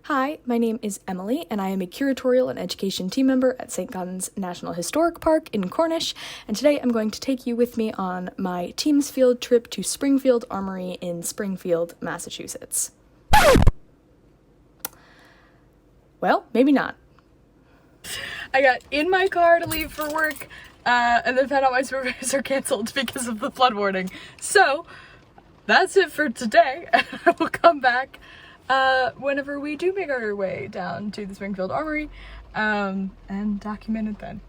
Hi, my name is Emily, and I am a curatorial and education team member at Saint-Gaudens National Historic Park in Cornish, and today I'm going to take you with me on my team's field trip to Springfield Armory in Springfield, Massachusetts. Well, maybe not. I got in my car to leave for work, and then found out my surveys are canceled because of the flood warning. So, that's it for today, and I will come back whenever we do make our way down to the Springfield Armory, and document it then.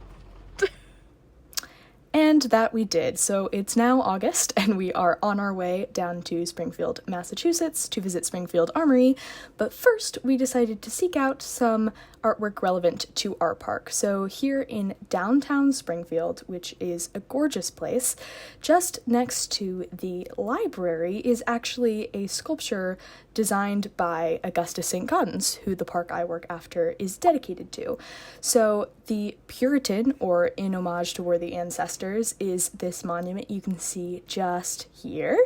And that we did. So it's now August, and we are on our way down to Springfield, Massachusetts to visit Springfield Armory. But first, we decided to seek out some artwork relevant to our park. So here in downtown Springfield, which is a gorgeous place, just next to the library is actually a sculpture designed by Augustus Saint-Gaudens, who the park I work after is dedicated to. So the Puritan, or in homage to worthy ancestors, is this monument you can see just here.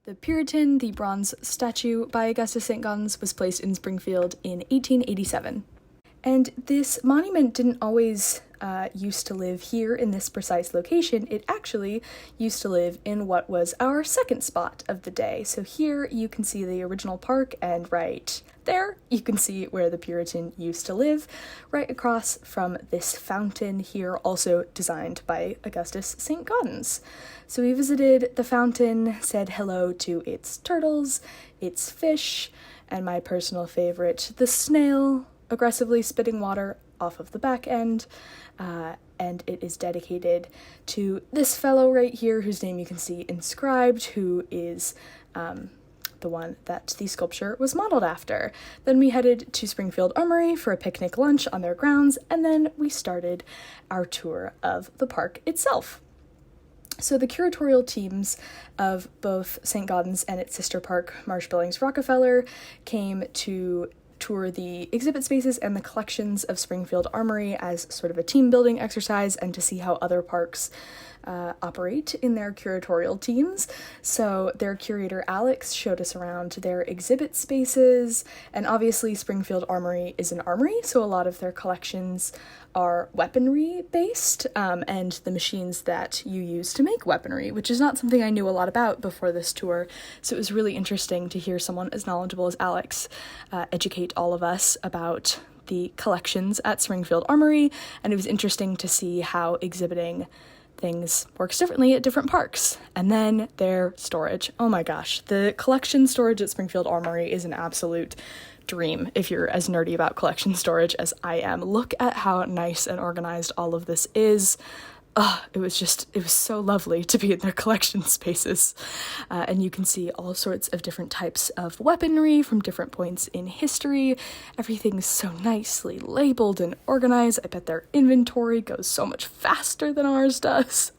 The Puritan, the bronze statue by Augustus Saint-Gaudens, was placed in Springfield in 1887. And this monument didn't always used to live here in this precise location. It actually used to live in what was our second spot of the day. So here you can see the original park, and right there you can see where the Puritan used to live, right across from this fountain here, also designed by Augustus Saint-Gaudens. So we visited the fountain, said hello to its turtles, its fish, and my personal favorite, the snail, aggressively spitting water off of the back end, and it is dedicated to this fellow right here, whose name you can see inscribed, who is the one that the sculpture was modeled after. Then we headed to Springfield Armory for a picnic lunch on their grounds, and then we started our tour of the park itself. So the curatorial teams of both Saint-Gaudens and its sister park, Marsh-Billings-Rockefeller, came to tour the exhibit spaces and the collections of Springfield Armory as sort of a team building exercise, and to see how other parks operate in their curatorial teams. So their curator Alex showed us around their exhibit spaces, and obviously Springfield Armory is an armory, so a lot of their collections are weaponry based, and the machines that you use to make weaponry, which is not something I knew a lot about before this tour. So it was really interesting to hear someone as knowledgeable as Alex educate all of us about the collections at Springfield Armory, and it was interesting to see how exhibiting things works differently at different parks. And then their storage. Oh my gosh, the collection storage at Springfield Armory is an absolute dream if you're as nerdy about collection storage as I am. Look at how nice and organized all of this is. It was so lovely to be in their collection spaces. And you can see all sorts of different types of weaponry from different points in history. Everything's so nicely labeled and organized. I bet their inventory goes so much faster than ours does.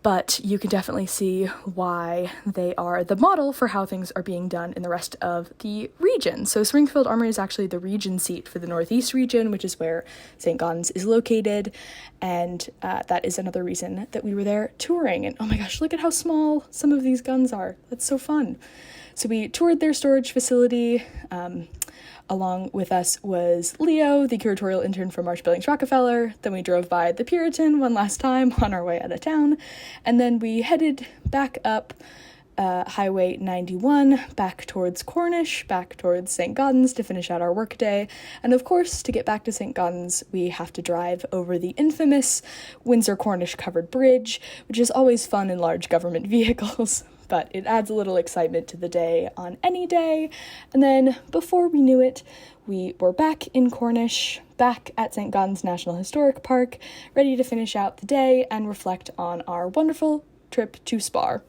But you can definitely see why they are the model for how things are being done in the rest of the region. So Springfield Armory is actually the region seat for the Northeast region, which is where Saint-Gaudens is located, and that is another reason that we were there touring. And oh my gosh, look at how small some of these guns are. That's so fun. So we toured their storage facility. Along with us was Leo, the curatorial intern from Marsh-Billings-Rockefeller. Then we drove by the Puritan one last time on our way out of town. And then we headed back up Highway 91, back towards Cornish, back towards Saint-Gaudens to finish out our workday. And of course, to get back to Saint-Gaudens, we have to drive over the infamous Windsor-Cornish covered bridge, which is always fun in large government vehicles. But it adds a little excitement to the day on any day. And then before we knew it, we were back in Cornish, back at Saint-Gaudens National Historic Park, ready to finish out the day and reflect on our wonderful trip to SPAR.